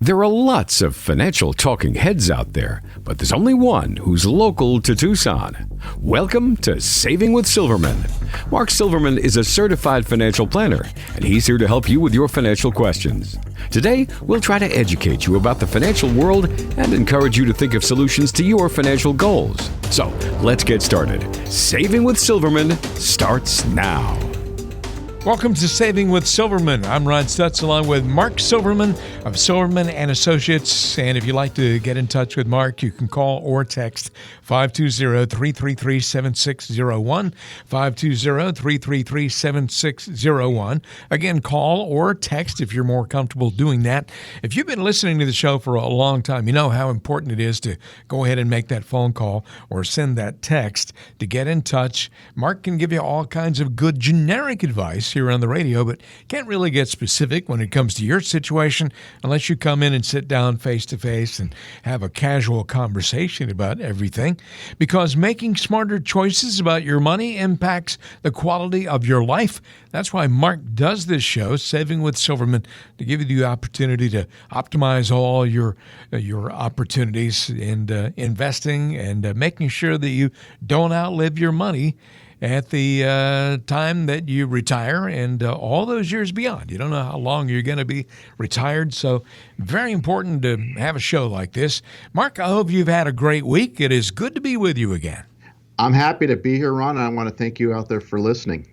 There are lots of financial talking heads out there, but there's only one who's local to Tucson. Welcome to Saving with Silverman. Mark Silverman is a certified financial planner, and he's here to help you with your financial questions. Today, we'll try to educate you about the financial world and encourage you to think of solutions to your financial goals. So, let's get started. Saving with Silverman starts now. Welcome to Saving with Silverman. I'm Ron Stutz along with Mark Silverman of Silverman and Associates. And if you'd like to get in touch with Mark, you can call or text 520-333-7601, 520-333-7601. Again, call or text if you're more comfortable doing that. If you've been listening to the show for a long time, you know how important it is to go ahead and make that phone call or send that text to get in touch. Mark can give you all kinds of good generic advice here on the radio, but can't really get specific when it comes to your situation unless you come in and sit down face to face and have a casual conversation about everything, because making smarter choices about your money impacts the quality of your life. That's why Mark does this show, Saving with Silverman, to give you the opportunity to optimize all your opportunities in investing and making sure that you don't outlive your money at the time that you retire and all those years beyond. You don't know how long you're going to be retired, so very important to have a show like this. Mark, I hope you've had a great week. It is good to be with you again. I'm happy to be here, Ron, and I want to thank you out there for listening.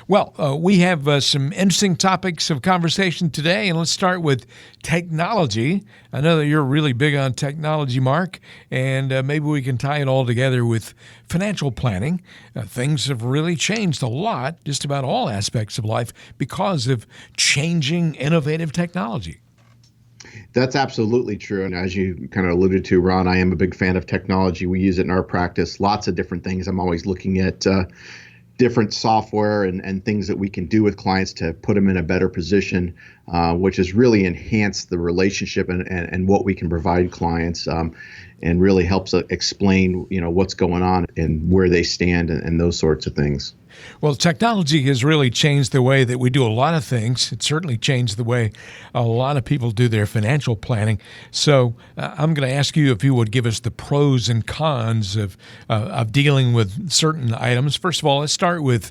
Well, we have some interesting topics of conversation today, and let's start with technology. I know that you're really big on technology, Mark, and maybe we can tie it all together with financial planning. Things have really changed a lot, just about all aspects of life, because of changing innovative technology. That's absolutely true. And as you kind of alluded to, Ron, I am a big fan of technology. We use it in our practice, lots of different things. I'm always looking at different software and things that we can do with clients to put them in a better position, which has really enhanced the relationship and what we can provide clients, and really helps explain, what's going on and where they stand and those sorts of things. Well, technology has really changed the way that we do a lot of things. It certainly changed the way a lot of people do their financial planning. So I'm going to ask you if you would give us the pros and cons of dealing with certain items. First of all, let's start with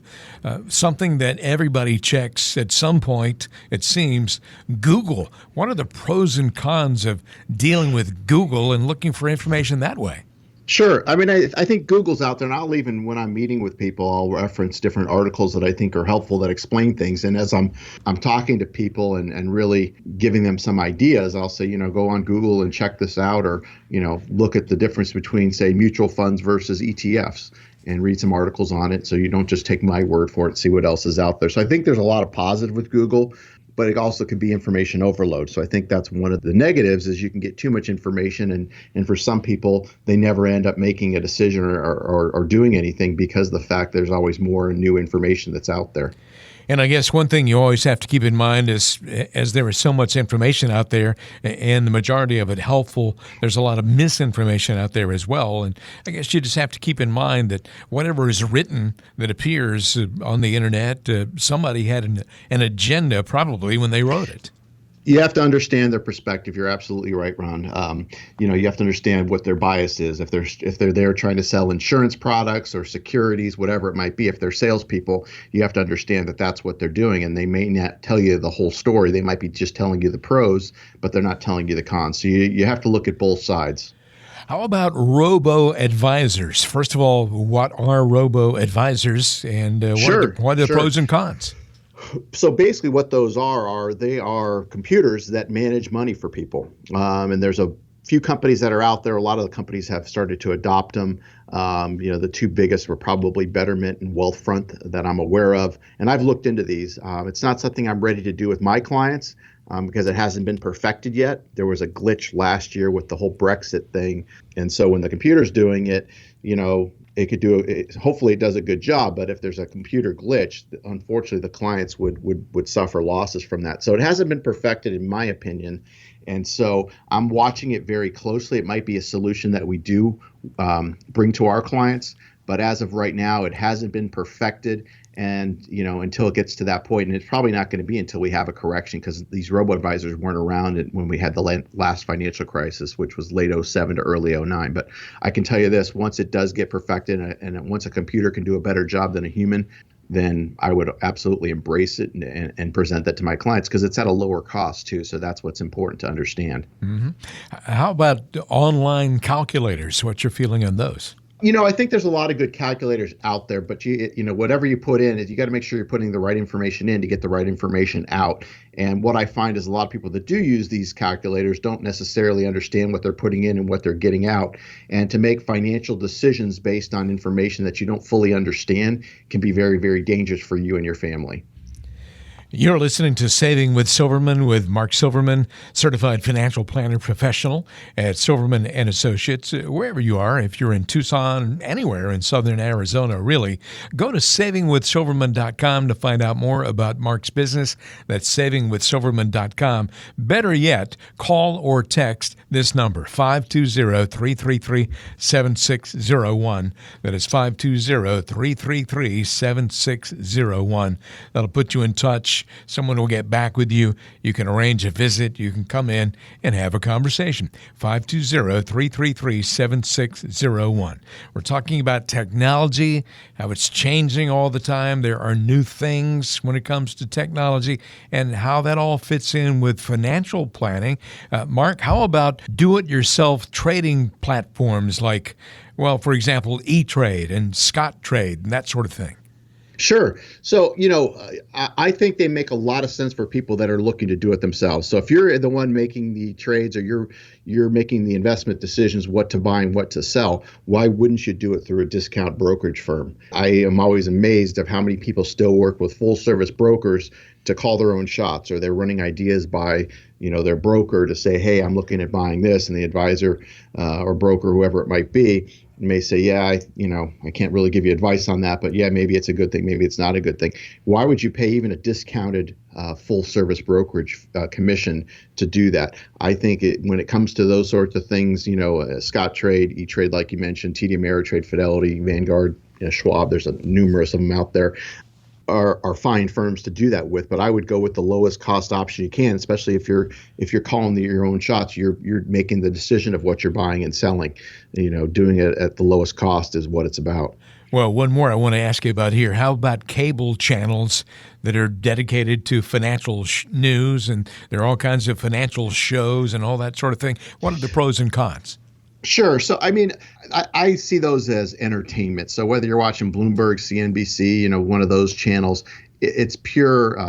something that everybody checks at some point, it seems, Google. What are the pros and cons of dealing with Google and looking for information that way? Sure. I mean, I think Google's out there, and I'll even, when I'm meeting with people, I'll reference different articles that I think are helpful that explain things. And as I'm talking to people and really giving them some ideas, I'll say, go on Google and check this out, or, look at the difference between, say, mutual funds versus ETFs and read some articles on it. So you don't just take my word for it, see what else is out there. So I think there's a lot of positive with Google, but it also could be information overload. So I think that's one of the negatives, is you can get too much information, and for some people, they never end up making a decision or doing anything because of the fact there's always more new information that's out there. And I guess one thing you always have to keep in mind is, as there is so much information out there, and the majority of it helpful, there's a lot of misinformation out there as well. And I guess you just have to keep in mind that whatever is written that appears on the internet, somebody had an agenda probably when they wrote it. You have to understand their perspective. You're absolutely right, Ron. You have to understand what their bias is. If they're there trying to sell insurance products or securities, whatever it might be, if they're salespeople, you have to understand that that's what they're doing, and they may not tell you the whole story. They might be just telling you the pros, but they're not telling you the cons. So you have to look at both sides. How about robo-advisors? First of all, what are robo-advisors, and what are the pros and cons? So basically what those are they are computers that manage money for people. And there's a few companies that are out there. A lot of the companies have started to adopt them. The two biggest were probably Betterment and Wealthfront that I'm aware of. And I've looked into these. It's not something I'm ready to do with my clients because it hasn't been perfected yet. There was a glitch last year with the whole Brexit thing. And so when the computer's doing it, it could do it. Hopefully it does a good job, but if there's a computer glitch, unfortunately the clients would suffer losses from that. So it hasn't been perfected, in my opinion. And so I'm watching it very closely. It might be a solution that we do bring to our clients, But as of right now, it hasn't been perfected. And, until it gets to that point, and it's probably not going to be until we have a correction, because these robo-advisors weren't around when we had the last financial crisis, which was late '07 to early '09. But I can tell you this, once it does get perfected and once a computer can do a better job than a human, then I would absolutely embrace it and present that to my clients, because it's at a lower cost too. So that's what's important to understand. Mm-hmm. How about online calculators? What's your feeling on those? I think there's a lot of good calculators out there, but whatever you put in, you got to make sure you're putting the right information in to get the right information out. And what I find is a lot of people that do use these calculators don't necessarily understand what they're putting in and what they're getting out. And to make financial decisions based on information that you don't fully understand can be very, very dangerous for you and your family. You're listening to Saving with Silverman with Mark Silverman, certified financial planner professional at Silverman & Associates. Wherever you are, if you're in Tucson, anywhere in southern Arizona, really, go to savingwithsilverman.com to find out more about Mark's business. That's savingwithsilverman.com. Better yet, call or text this number, 520-333-7601. That is 520-333-7601. That'll put you in touch. Someone will get back with you. You can arrange a visit. You can come in and have a conversation. 520-333-7601. We're talking about technology, how it's changing all the time. There are new things when it comes to technology and how that all fits in with financial planning. Mark, how about do-it-yourself trading platforms like, well, for example, E-Trade and Scottrade and that sort of thing? Sure. So, I think they make a lot of sense for people that are looking to do it themselves. So if you're the one making the trades, or you're making the investment decisions, what to buy and what to sell, why wouldn't you do it through a discount brokerage firm? I am always amazed of how many people still work with full service brokers to call their own shots, or they're running ideas by their broker to say, hey, I'm looking at buying this, and the advisor or broker, whoever it might be, may say, yeah, I can't really give you advice on that, but yeah, maybe it's a good thing, maybe it's not a good thing. Why would you pay even a discounted full service brokerage commission to do that? I think when it comes to those sorts of things, Scottrade, E-Trade, like you mentioned, TD Ameritrade, Fidelity, Vanguard, Schwab, there's numerous of them out there, are fine firms to do that with. But I would go with the lowest cost option you can, especially if you're calling your own shots. You're making the decision of what you're buying and selling. Doing it at the lowest cost is what it's about. Well, one more I want to ask you about here. How about cable channels that are dedicated to financial news, and there are all kinds of financial shows and all that sort of thing? What are the pros and cons? Sure. So, I see those as entertainment. So whether you're watching Bloomberg, CNBC, one of those channels, it's pure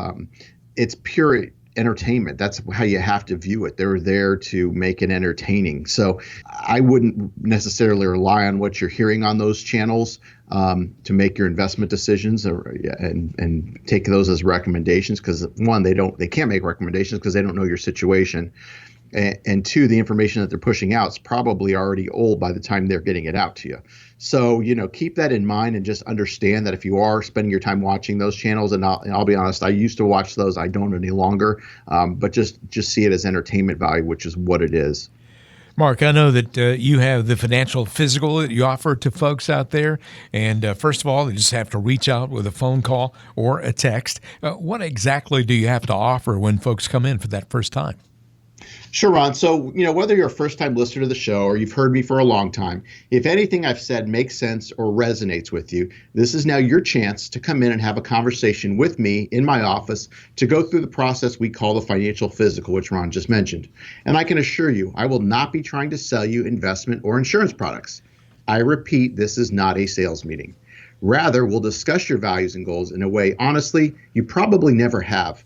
entertainment. That's how you have to view it. They're there to make it entertaining. So I wouldn't necessarily rely on what you're hearing on those channels to make your investment decisions, and take those as recommendations, because one, they can't make recommendations because they don't know your situation. And two, the information that they're pushing out is probably already old by the time they're getting it out to you. So, keep that in mind, and just understand that if you are spending your time watching those channels, and I'll be honest, I used to watch those, I don't any longer, but just see it as entertainment value, which is what it is. Mark, I know that you have the financial physical that you offer to folks out there. And first of all, they just have to reach out with a phone call or a text. What exactly do you have to offer when folks come in for that first time? Sure, Ron. So, whether you're a first-time listener to the show or you've heard me for a long time, if anything I've said makes sense or resonates with you, this is now your chance to come in and have a conversation with me in my office to go through the process we call the financial physical, which Ron just mentioned. And I can assure you, I will not be trying to sell you investment or insurance products. I repeat, this is not a sales meeting. Rather, we'll discuss your values and goals in a way, honestly, you probably never have.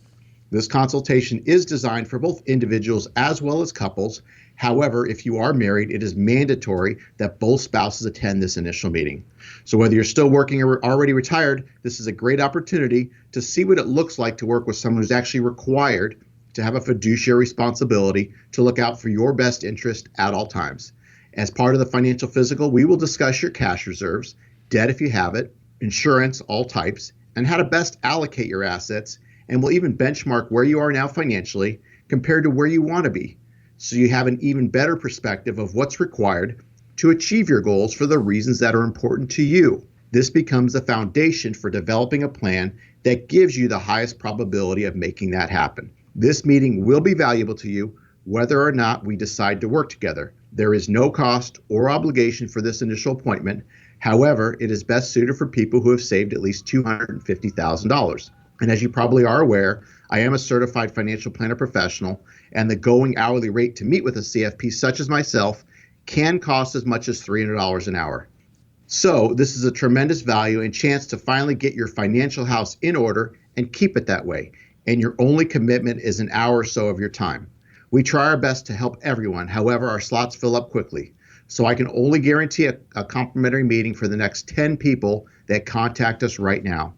This consultation is designed for both individuals as well as couples. However, if you are married, it is mandatory that both spouses attend this initial meeting. So whether you're still working or already retired, this is a great opportunity to see what it looks like to work with someone who's actually required to have a fiduciary responsibility to look out for your best interest at all times. As part of the financial physical, we will discuss your cash reserves, debt if you have it, insurance, all types, and how to best allocate your assets. And we'll even benchmark where you are now financially compared to where you want to be, so you have an even better perspective of what's required to achieve your goals for the reasons that are important to you. This becomes the foundation for developing a plan that gives you the highest probability of making that happen. This meeting will be valuable to you whether or not we decide to work together. There is no cost or obligation for this initial appointment. However, it is best suited for people who have saved at least $250,000. And as you probably are aware, I am a certified financial planner professional, and the going hourly rate to meet with a CFP such as myself can cost as much as $300 an hour. So this is a tremendous value and chance to finally get your financial house in order and keep it that way. And your only commitment is an hour or so of your time. We try our best to help everyone. However, our slots fill up quickly. So I can only guarantee a complimentary meeting for the next 10 people that contact us right now.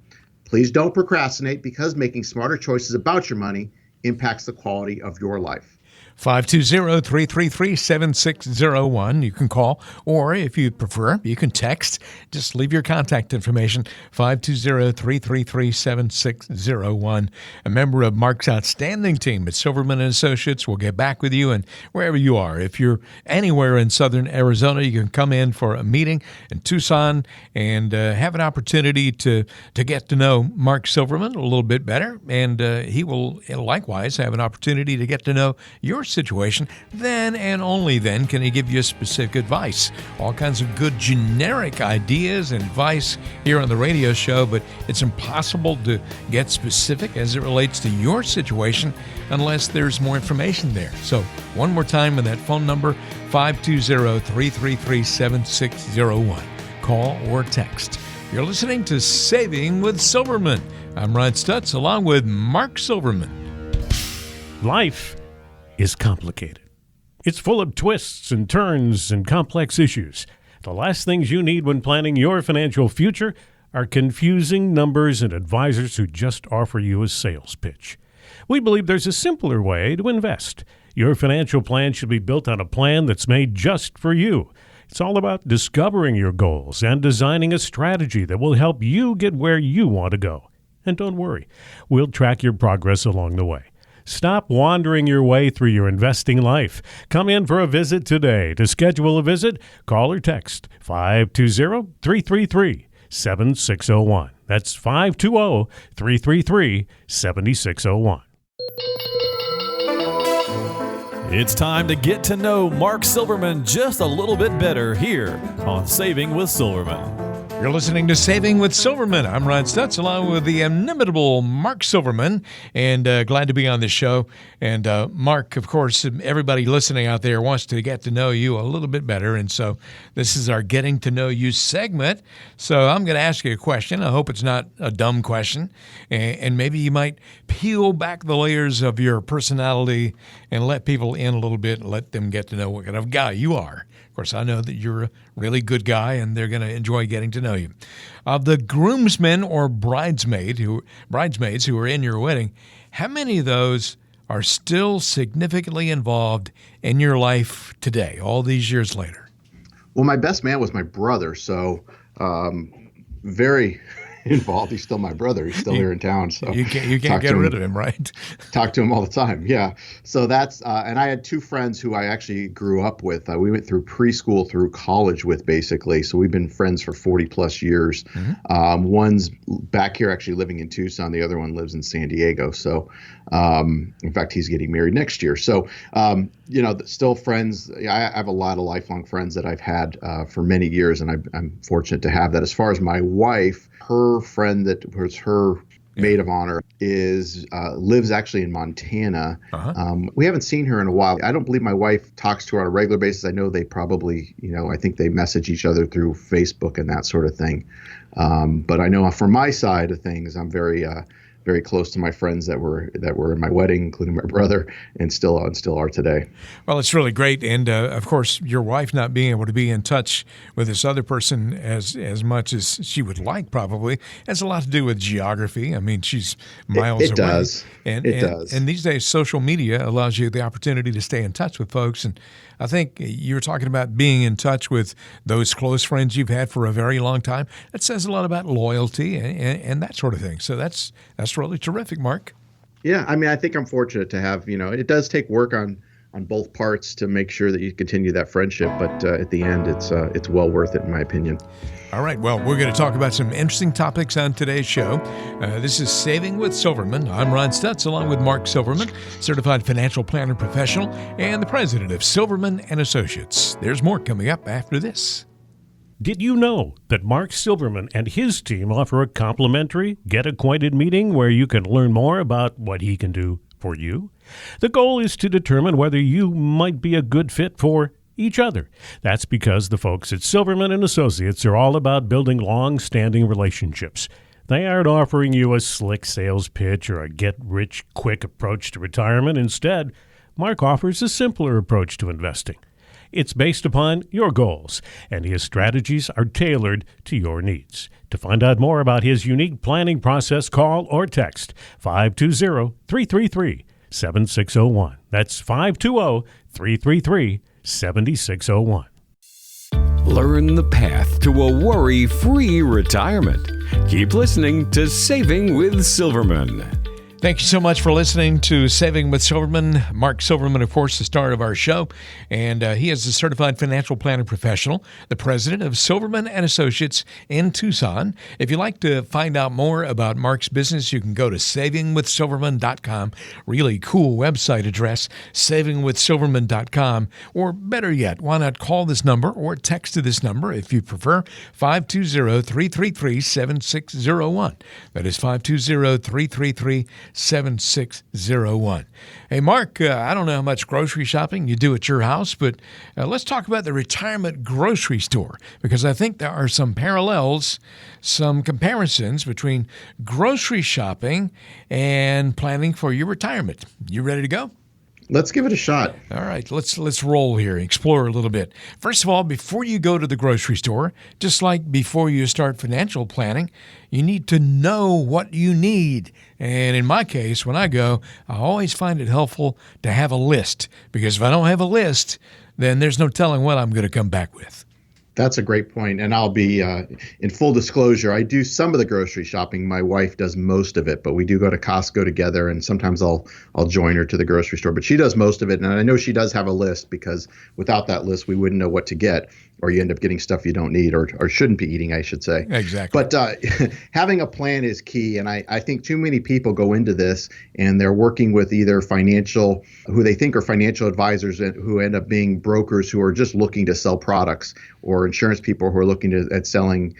Please don't procrastinate, because making smarter choices about your money impacts the quality of your life. 520-333-7601. You can call, or if you prefer, you can text. Just leave your contact information, 520-333-7601. A member of Mark's outstanding team at Silverman & Associates will get back with you, and wherever you are. If you're anywhere in southern Arizona, you can come in for a meeting in Tucson and have an opportunity to get to know Mark Silverman a little bit better, and he will likewise have an opportunity to get to know your situation. Then and only then can he give you specific advice. All kinds of good generic ideas and advice here on the radio show, but it's impossible to get specific as it relates to your situation unless there's more information there. So one more time with that phone number, 520-333-7601. Call or text. You're listening to Saving with Silverman. I'm Ryan Stutz along with Mark Silverman. Life is complicated. It's full of twists and turns and complex issues. The last things you need when planning your financial future are confusing numbers and advisors who just offer you a sales pitch. We believe there's a simpler way to invest. Your financial plan should be built on a plan that's made just for you. It's all about discovering your goals and designing a strategy that will help you get where you want to go. And don't worry, we'll track your progress along the way. Stop wandering your way through your investing life. Come in for a visit today. To schedule a visit, call or text 520-333-7601. That's 520-333-7601. It's time to get to know Mark Silverman just a little bit better here on Saving with Silverman. You're listening to Saving with Silverman. I'm Ryan Stutz, along with the inimitable Mark Silverman, and glad to be on this show. And Mark, of course, everybody listening out there wants to get to know you a little bit better, and so this is our Getting to Know You segment. So I'm going to ask you a question. I hope it's not a dumb question, and maybe you might peel back the layers of your personality and let people in a little bit and let them get to know what kind of guy you are. Of course, I know that you're a really good guy, and they're going to enjoy getting to know you. Of the groomsmen or bridesmaids who are in your wedding, how many of those are still significantly involved in your life today, all these years later? Well, my best man was my brother, so very involved. He's still my brother. He's still here in town. So you can't get rid of him, right? Talk to him all the time. Yeah. So that's and I had two friends who I actually grew up with. We went through preschool through college with, basically. So we've been friends for 40 plus years. Mm-hmm. One's back here actually living in Tucson. The other one lives in San Diego. So in fact, he's getting married next year. So still friends. I have a lot of lifelong friends that I've had for many years, and I'm fortunate to have that. As far as my wife, her friend that was her maid of honor lives actually in Montana. Uh-huh. We haven't seen her in a while. I don't believe my wife talks to her on a regular basis. I know they probably, I think they message each other through Facebook and that sort of thing. But I know from my side of things, I'm very close to my friends that were in my wedding, including my brother, and still are today. Well, it's really great, and of course, your wife not being able to be in touch with this other person as much as she would like probably has a lot to do with geography. I mean, she's miles away. It does. It does. And these days, social media allows you the opportunity to stay in touch with folks. And I think you were talking about being in touch with those close friends you've had for a very long time. That says a lot about loyalty and that sort of thing. So that's really terrific, Mark. Yeah, I mean, I think I'm fortunate to have, it does take work on both parts to make sure that you continue that friendship. But at the end, it's well worth it, in my opinion. All right. Well, we're going to talk about some interesting topics on today's show. This is Saving with Silverman. I'm Ron Stutz, along with Mark Silverman, certified financial planner professional and the president of Silverman and Associates. There's more coming up after this. Did you know that Mark Silverman and his team offer a complimentary Get Acquainted meeting where you can learn more about what he can do for you? The goal is to determine whether you might be a good fit for each other. That's because the folks at Silverman and Associates are all about building long-standing relationships. They aren't offering you a slick sales pitch or a get-rich-quick approach to retirement. Instead, Mark offers a simpler approach to investing. It's based upon your goals, and his strategies are tailored to your needs. To find out more about his unique planning process, call or text 520-333-7601. That's 520-333-7601. Learn the path to a worry-free retirement. Keep listening to Saving with Silverman. Thank you so much for listening to Saving with Silverman. Mark Silverman, of course, the star of our show, and he is a certified financial planner professional, the president of Silverman and Associates in Tucson. If you'd like to find out more about Mark's business, you can go to savingwithsilverman.com. Really cool website address, savingwithsilverman.com. Or better yet, why not call this number or text to this number if you prefer, 520-333-7601. That is 520-333-7601. Hey, Mark, I don't know how much grocery shopping you do at your house, but let's talk about the retirement grocery store, because I think there are some parallels, some comparisons between grocery shopping and planning for your retirement. You ready to go? Let's give it a shot. All right, let's roll here, explore a little bit. First of all, before you go to the grocery store, just like before you start financial planning, you need to know what you need. And in my case, when I go, I always find it helpful to have a list, because if I don't have a list, then there's no telling what I'm going to come back with. That's a great point. And I'll be in full disclosure, I do some of the grocery shopping. My wife does most of it, but we do go to Costco together, and sometimes I'll join her to the grocery store. But she does most of it, and I know she does have a list, because without that list, we wouldn't know what to get, or you end up getting stuff you don't need or shouldn't be eating, I should say. Exactly. But having a plan is key, and I think too many people go into this and they're working with either who they think are financial advisors, and who end up being brokers who are just looking to sell products, or insurance people who are looking at selling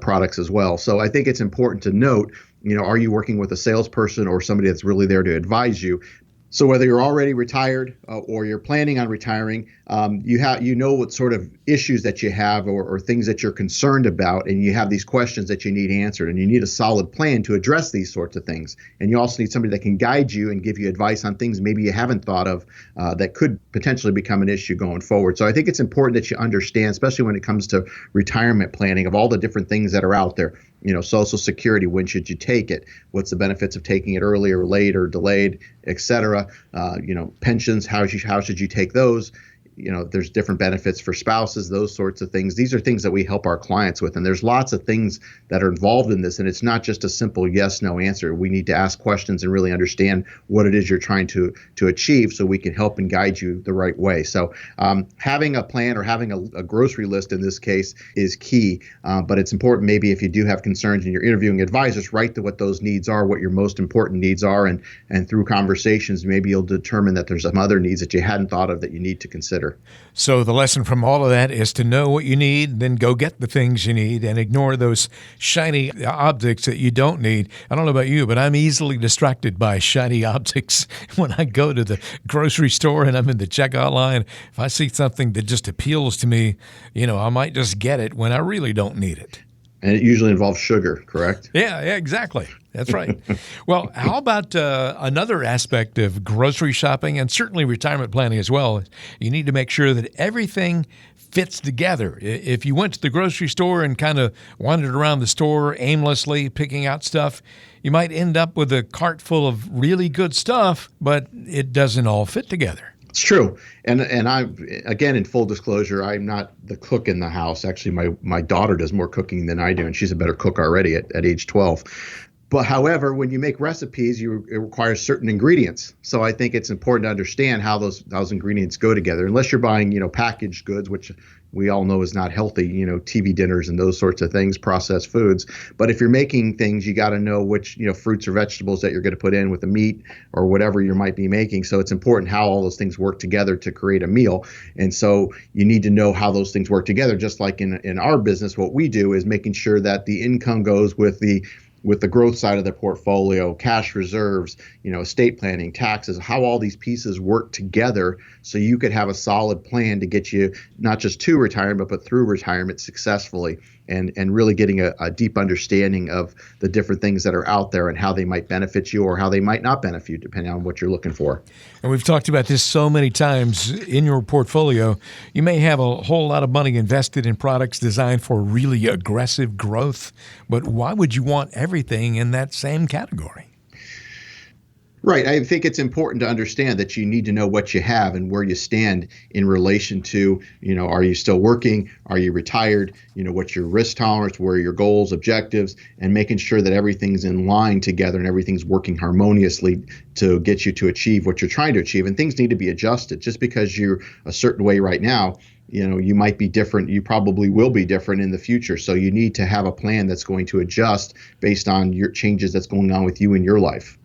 products as well. So I think it's important to note, are you working with a salesperson or somebody that's really there to advise you? So whether you're already retired or you're planning on retiring, you know what sort of issues that you have or things that you're concerned about, and you have these questions that you need answered, and you need a solid plan to address these sorts of things. And you also need somebody that can guide you and give you advice on things maybe you haven't thought of that could potentially become an issue going forward. So I think it's important that you understand, especially when it comes to retirement planning, of all the different things that are out there. Social Security, when should you take it? What's the benefits of taking it early or late or delayed, et cetera? Pensions, how should you take those? There's different benefits for spouses, those sorts of things. These are things that we help our clients with. And there's lots of things that are involved in this. And it's not just a simple yes, no answer. We need to ask questions and really understand what it is you're trying to achieve, so we can help and guide you the right way. So having a plan, or having a grocery list in this case, is key. But it's important, maybe if you do have concerns and you're interviewing advisors, write what those needs are, what your most important needs are. And through conversations, maybe you'll determine that there's some other needs that you hadn't thought of that you need to consider. So the lesson from all of that is to know what you need, then go get the things you need, and ignore those shiny objects that you don't need. I don't know about you, but I'm easily distracted by shiny objects when I go to the grocery store and I'm in the checkout line. If I see something that just appeals to me, I might just get it when I really don't need it. And it usually involves sugar, correct? Yeah, exactly. That's right. Well, how about another aspect of grocery shopping, and certainly retirement planning as well? You need to make sure that everything fits together. If you went to the grocery store and kind of wandered around the store aimlessly picking out stuff, you might end up with a cart full of really good stuff, but it doesn't all fit together. It's true. And I, again, in full disclosure, I'm not the cook in the house. Actually, my daughter does more cooking than I do, and she's a better cook already at age 12. But however, when you make recipes, it requires certain ingredients. So I think it's important to understand how those ingredients go together. Unless you're buying, packaged goods, which we all know is not healthy, TV dinners and those sorts of things, processed foods. But if you're making things, you got to know which, fruits or vegetables that you're going to put in with the meat or whatever you might be making. So it's important how all those things work together to create a meal. And so you need to know how those things work together. Just like in our business, what we do is making sure that the income goes with the growth side of the portfolio, cash reserves, estate planning, taxes, how all these pieces work together so you could have a solid plan to get you not just to retirement, but through retirement successfully, and really getting a deep understanding of the different things that are out there and how they might benefit you or how they might not benefit you, depending on what you're looking for. And we've talked about this so many times. In your portfolio, you may have a whole lot of money invested in products designed for really aggressive growth, but why would you want everything in that same category? Right. I think it's important to understand that you need to know what you have and where you stand in relation to, are you still working? Are you retired? What's your risk tolerance? Where are your goals, objectives, and making sure that everything's in line together and everything's working harmoniously to get you to achieve what you're trying to achieve. And things need to be adjusted. Just because you're a certain way right now, you might be different. You probably will be different in the future. So you need to have a plan that's going to adjust based on your changes that's going on with you in your life.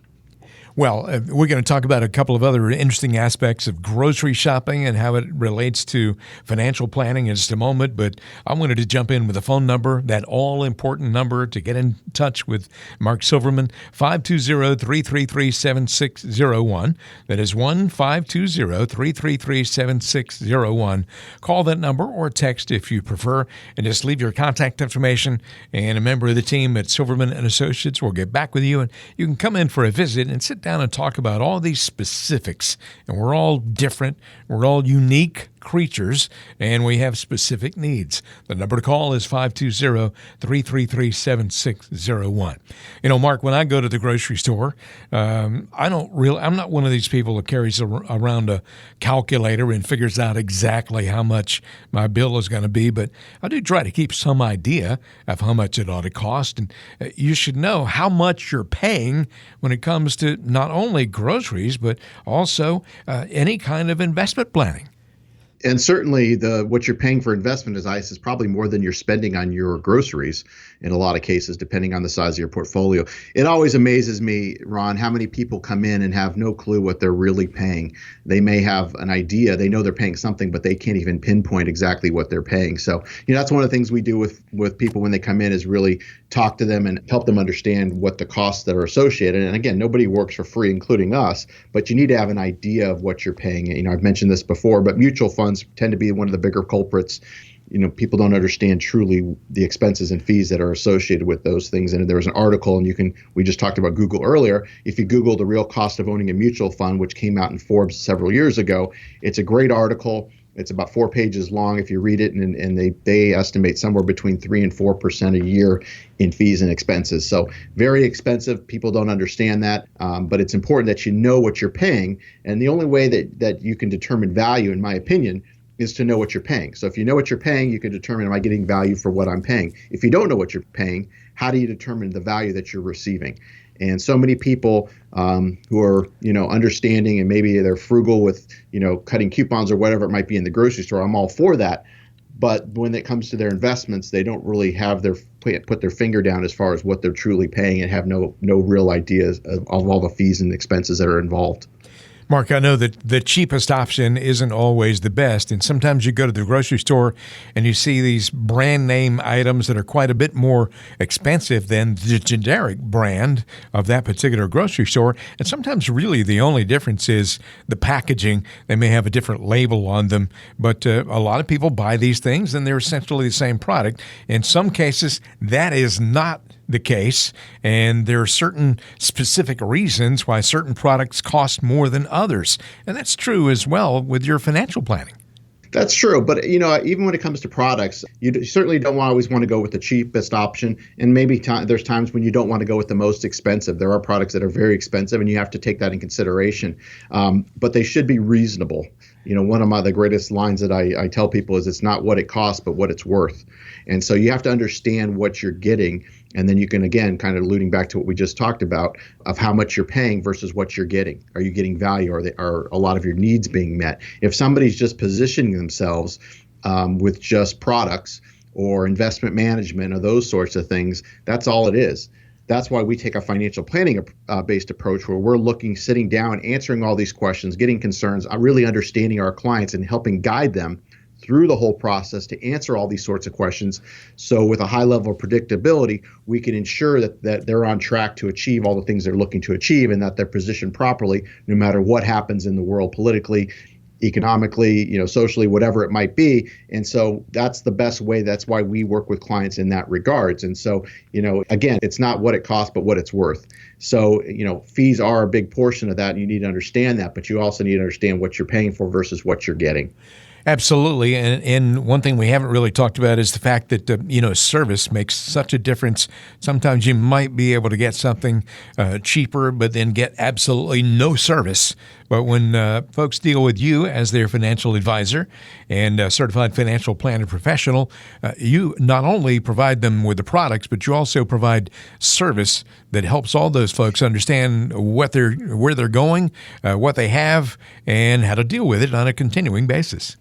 Well, we're going to talk about a couple of other interesting aspects of grocery shopping and how it relates to financial planning in just a moment. But I wanted to jump in with a phone number, that all-important number to get in touch with Mark Silverman, 520-333-7601. That is 1-520-333-7601. Call that number or text if you prefer, and just leave your contact information, and a member of the team at Silverman & Associates will get back with you, and you can come in for a visit and sit down and talk about all these specifics. And we're all different. We're all unique creatures, and we have specific needs. The number to call is 520-333-7601. Mark, when I go to the grocery store, I'm not one of these people that carries around a calculator and figures out exactly how much my bill is going to be, but I do try to keep some idea of how much it ought to cost. And you should know how much you're paying when it comes to not only groceries, but also any kind of investment planning. And certainly what you're paying for investment is probably more than you're spending on your groceries in a lot of cases, depending on the size of your portfolio. It always amazes me, Ron, how many people come in and have no clue what they're really paying. They may have an idea, they know they're paying something, but they can't even pinpoint exactly what they're paying. So, that's one of the things we do with people when they come in is really talk to them and help them understand what the costs that are associated. And again, nobody works for free, including us, but you need to have an idea of what you're paying. I've mentioned this before, but mutual funds tend to be one of the bigger culprits. People don't understand truly the expenses and fees that are associated with those things. And there was an article, and we just talked about Google earlier. If you Google the real cost of owning a mutual fund, which came out in Forbes several years ago, it's a great article. It's about 4 pages long if you read it, and they estimate somewhere between 3% and 4% a year in fees and expenses. So very expensive. People don't understand that, but it's important that you know what you're paying. And the only way that you can determine value, in my opinion, is to know what you're paying. So if you know what you're paying, you can determine, am I getting value for what I'm paying? If you don't know what you're paying, how do you determine the value that you're receiving? And so many people who are, understanding, and maybe they're frugal with, cutting coupons or whatever it might be in the grocery store. I'm all for that. But when it comes to their investments, they don't really have put their finger down as far as what they're truly paying, and have no real ideas of all the fees and expenses that are involved. Mark, I know that the cheapest option isn't always the best, and sometimes you go to the grocery store and you see these brand name items that are quite a bit more expensive than the generic brand of that particular grocery store, and sometimes really the only difference is the packaging. They may have a different label on them, but a lot of people buy these things and they're essentially the same product. In some cases, that is not the case, and there are certain specific reasons why certain products cost more than others. And that's true as well with your financial planning. That's true. But, even when it comes to products, you certainly don't always want to go with the cheapest option. And maybe there's times when you don't want to go with the most expensive. There are products that are very expensive, and you have to take that in consideration. But they should be reasonable. One of the greatest lines that I tell people is, it's not what it costs, but what it's worth. And so you have to understand what you're getting And then you can, again, kind of alluding back to what we just talked about of how much you're paying versus what you're getting. Are you getting value? Are a lot of your needs being met? If somebody's just positioning themselves with just products or investment management or those sorts of things, that's all it is. That's why we take a financial planning based approach where we're sitting down, answering all these questions, getting concerns, really understanding our clients and helping guide them through the whole process to answer all these sorts of questions. So with a high level of predictability, we can ensure that they're on track to achieve all the things they're looking to achieve and that they're positioned properly no matter what happens in the world politically, economically, socially, whatever it might be. And so that's the best way. That's why we work with clients in that regards. And so, again, it's not what it costs, but what it's worth. So, fees are a big portion of that. And you need to understand that, but you also need to understand what you're paying for versus what you're getting. Absolutely. And one thing we haven't really talked about is the fact that, service makes such a difference. Sometimes you might be able to get something cheaper, but then get absolutely no service. But when folks deal with you as their financial advisor and certified financial planner professional, you not only provide them with the products, but you also provide service that helps all those folks understand where they're going, what they have, and how to deal with it on a continuing basis.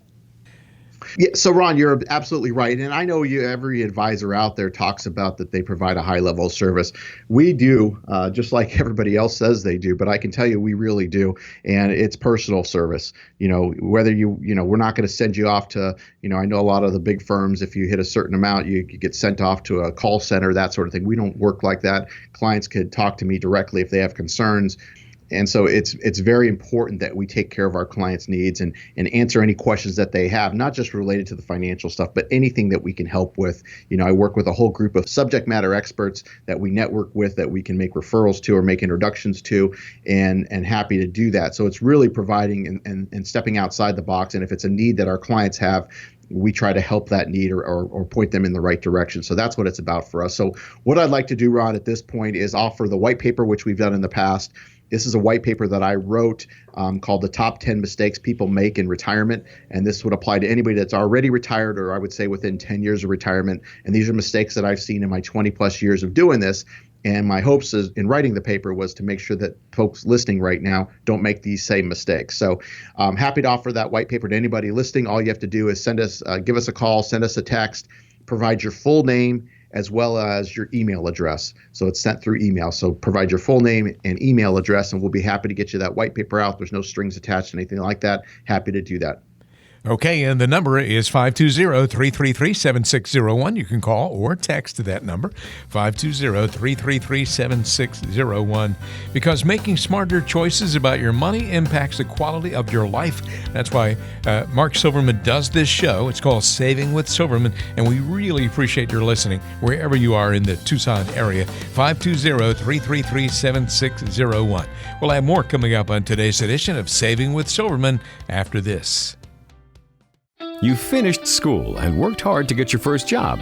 Yeah, so Ron, you're absolutely right. And I know every advisor out there talks about that they provide a high level of service. We do, just like everybody else says they do, but I can tell you we really do. And it's personal service. Whether we're not going to send you off to, I know a lot of the big firms, if you hit a certain amount, you get sent off to a call center, that sort of thing. We don't work like that. Clients could talk to me directly if they have concerns. And so it's very important that we take care of our clients' needs and answer any questions that they have, not just related to the financial stuff, but anything that we can help with. I work with a whole group of subject matter experts that we network with, that we can make referrals to or make introductions to, and happy to do that. So it's really providing and stepping outside the box. And if it's a need that our clients have, we try to help that need or point them in the right direction. So that's what it's about for us. So what I'd like to do, Ron, at this point is offer the white paper, which we've done in the past. This is a white paper that I wrote called The Top 10 Mistakes People Make in Retirement. And this would apply to anybody that's already retired, or I would say within 10 years of retirement. And these are mistakes that I've seen in my 20 plus years of doing this. And my hopes in writing the paper was to make sure that folks listening right now don't make these same mistakes. So I'm happy to offer that white paper to anybody listening. All you have to do is give us a call, send us a text, provide your full name, as well as your email address. So it's sent through email. So provide your full name and email address, and we'll be happy to get you that white paper out. There's no strings attached, anything like that. Happy to do that. Okay, and the number is 520-333-7601. You can call or text that number, 520-333-7601, because making smarter choices about your money impacts the quality of your life. That's why Mark Silverman does this show. It's called Saving with Silverman, and we really appreciate your listening wherever you are in the Tucson area, 520-333-7601. We'll have more coming up on today's edition of Saving with Silverman after this. You finished school and worked hard to get your first job.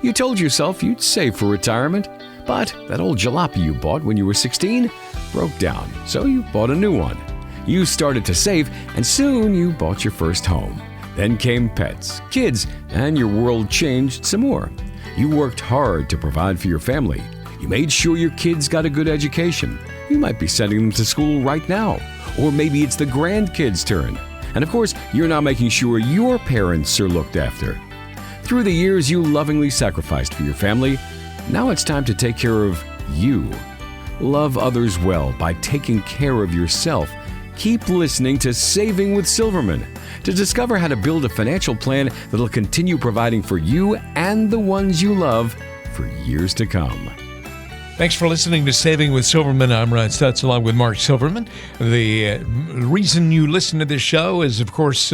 You told yourself you'd save for retirement, but that old jalopy you bought when you were 16 broke down, so you bought a new one. You started to save, and soon you bought your first home. Then came pets, kids, and your world changed some more. You worked hard to provide for your family. You made sure your kids got a good education. You might be sending them to school right now, or maybe it's the grandkids' turn. And of course, you're now making sure your parents are looked after. Through the years you lovingly sacrificed for your family, now it's time to take care of you. Love others well by taking care of yourself. Keep listening to Saving with Silverman to discover how to build a financial plan that'll continue providing for you and the ones you love for years to come. Thanks for listening to Saving with Silverman. I'm Ron Stutz along with Mark Silverman. The reason you listen to this show is, of course,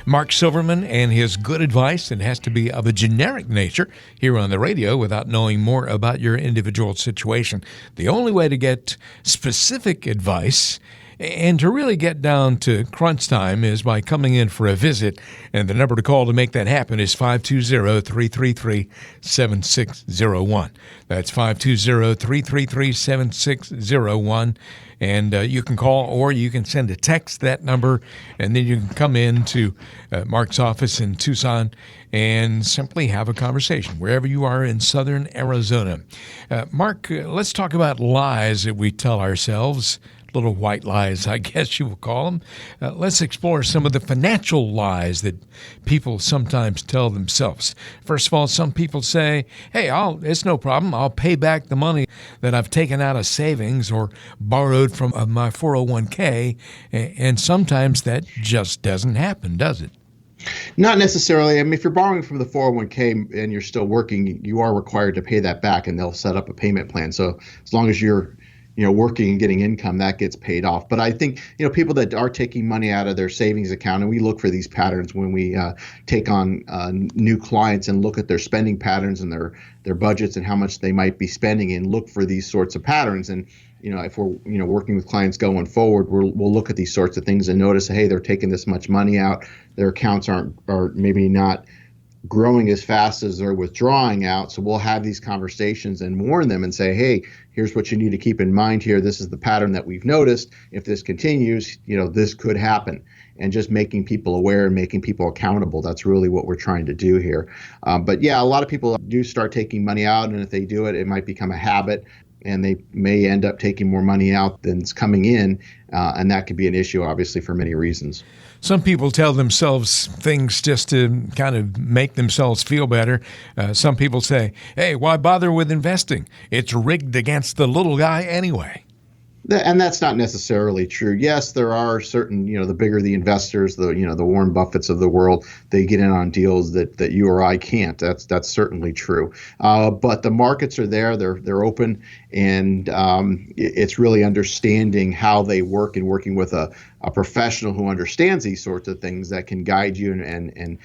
Mark Silverman and his good advice. It has to be of a generic nature here on the radio without knowing more about your individual situation. The only way to get specific advice And to really get down to crunch time is by coming in for a visit. And the number to call to make that happen is 520-333-7601. That's 520-333-7601. And you can call or you can send a text that number, and then you can come in to Mark's office in Tucson and simply have a conversation wherever you are in southern Arizona. Mark, let's talk about lies that we tell ourselves. Little white lies, I guess you will call them. Let's explore some of the financial lies that people sometimes tell themselves. First of all, some people say, hey, it's no problem. I'll pay back the money that I've taken out of savings or borrowed from my 401k. And sometimes that just doesn't happen, does it? Not necessarily. I mean, if you're borrowing from the 401k and you're still working, you are required to pay that back, and they'll set up a payment plan. So as long as you're working and getting income, that gets paid off. But I think, people that are taking money out of their savings account, and we look for these patterns when we take on new clients and look at their spending patterns and their budgets and how much they might be spending, and look for these sorts of patterns. And, if we're, working with clients going forward, we'll look at these sorts of things and notice, hey, they're taking this much money out. Their accounts are maybe not growing as fast as they're withdrawing out. So we'll have these conversations and warn them and say, hey, here's what you need to keep in mind here. This is the pattern that we've noticed. If this continues, this could happen. And just making people aware and making people accountable. That's really what we're trying to do here. But yeah, a lot of people do start taking money out. And if they do it, it might become a habit. And they may end up taking more money out than's coming in. And that could be an issue, obviously, for many reasons. Some people tell themselves things just to kind of make themselves feel better. Some people say, hey, why bother with investing? It's rigged against the little guy anyway. And that's not necessarily true. Yes, there are certain, the bigger the investors, the Warren Buffetts of the world, they get in on deals that you or I can't. That's certainly true. But the markets are there. They're open, and it's really understanding how they work and working with a professional who understands these sorts of things that can guide you and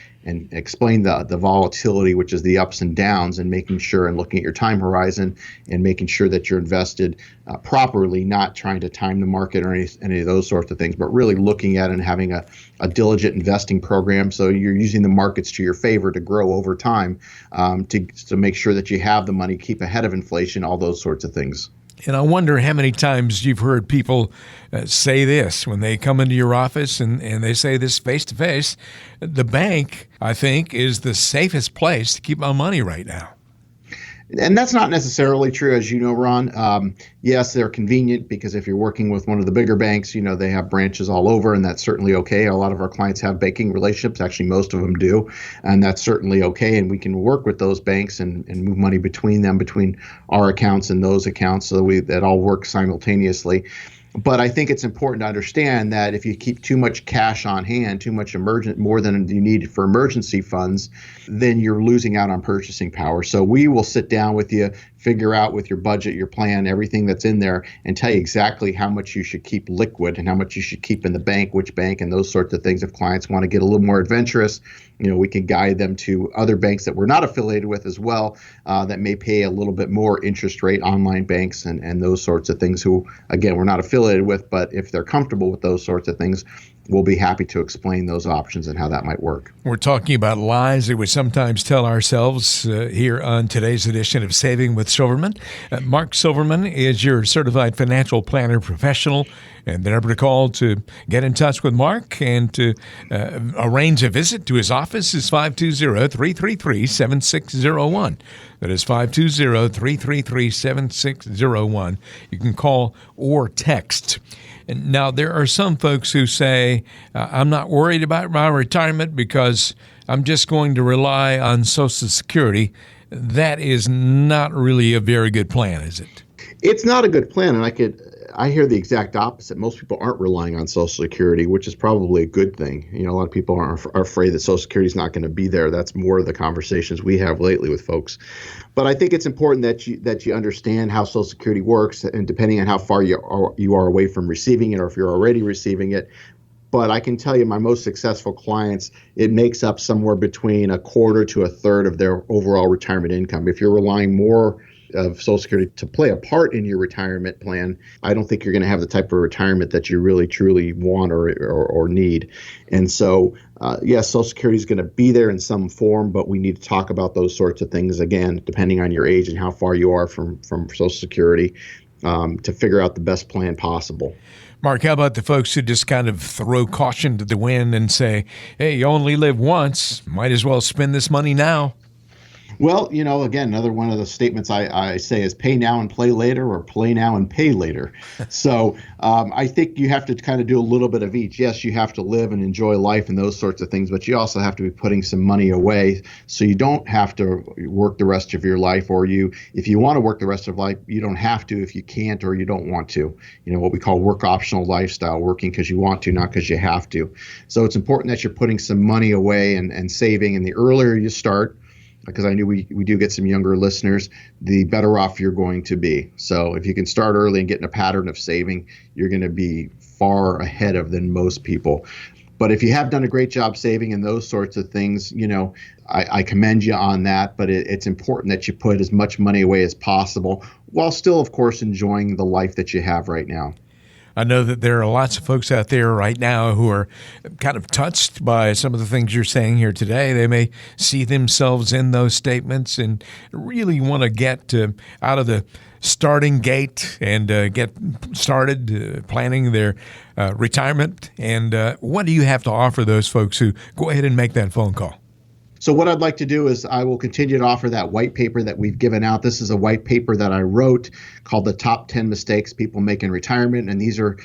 explain the volatility, which is the ups and downs, and making sure and looking at your time horizon and making sure that you're invested properly, not trying to time the market or any of those sorts of things, but really looking at it and having a diligent investing program. So you're using the markets to your favor to grow over time, to make sure that you have the money, keep ahead of inflation, all those sorts of things. And I wonder how many times you've heard people say this when they come into your office and they say this face to face. The bank, I think, is the safest place to keep my money right now. And that's not necessarily true, as you know, Ron. Yes, they're convenient because if you're working with one of the bigger banks, they have branches all over, and that's certainly okay. A lot of our clients have banking relationships. Actually, most of them do, and that's certainly okay. And we can work with those banks and move money between them, between our accounts and those accounts, so that all works simultaneously. But I think it's important to understand that if you keep too much cash on hand, more than you need for emergency funds, then you're losing out on purchasing power. So we will sit down with you, figure out with your budget, your plan, everything that's in there, and tell you exactly how much you should keep liquid and how much you should keep in the bank, which bank, and those sorts of things. If clients want to get a little more adventurous, we can guide them to other banks that we're not affiliated with as well, that may pay a little bit more interest rate, online banks and those sorts of things, who, again, we're not affiliated with, but if they're comfortable with those sorts of things, we'll be happy to explain those options and how that might work. We're talking about lies that we sometimes tell ourselves here on today's edition of Saving with Silverman. Mark Silverman is your certified financial planner professional, and the number to call to get in touch with Mark and to arrange a visit to his office is 520-333-7601. That is 520-333-7601. You can call or text. Now, there are some folks who say, I'm not worried about my retirement because I'm just going to rely on Social Security. That is not really a very good plan, is it? It's not a good plan, and I hear the exact opposite. Most people aren't relying on Social Security, which is probably a good thing. A lot of people are afraid that Social Security is not going to be there. That's more of the conversations we have lately with folks. But I think it's important that you understand how Social Security works, and depending on how far you are away from receiving it, or if you're already receiving it. But I can tell you, my most successful clients, it makes up somewhere between a quarter to a third of their overall retirement income. If you're relying more of Social Security to play a part in your retirement plan, I don't think you're going to have the type of retirement that you really truly want or need. And so, yes, Social Security is going to be there in some form, but we need to talk about those sorts of things again, depending on your age and how far you are from Social Security, to figure out the best plan possible. Mark, how about the folks who just kind of throw caution to the wind and say, hey, you only live once, might as well spend this money now? Well, again, another one of the statements I say is pay now and play later, or play now and pay later. So I think you have to kind of do a little bit of each. Yes, you have to live and enjoy life and those sorts of things, but you also have to be putting some money away so you don't have to work the rest of your life, or if you want to work the rest of life, you don't have to if you can't or you don't want to. What we call work optional lifestyle, working because you want to, not because you have to. So it's important that you're putting some money away and saving, and the earlier you start, because I knew we do get some younger listeners, the better off you're going to be. So if you can start early and get in a pattern of saving, you're going to be far ahead of than most people. But if you have done a great job saving and those sorts of things, I commend you on that. But it's important that you put as much money away as possible while still, of course, enjoying the life that you have right now. I know that there are lots of folks out there right now who are kind of touched by some of the things you're saying here today. They may see themselves in those statements and really want to get out of the starting gate and get started planning their retirement. And what do you have to offer those folks who go ahead and make that phone call? So what I'd like to do is I will continue to offer that white paper that we've given out. This is a white paper that I wrote called The Top 10 Mistakes People Make in Retirement. And these are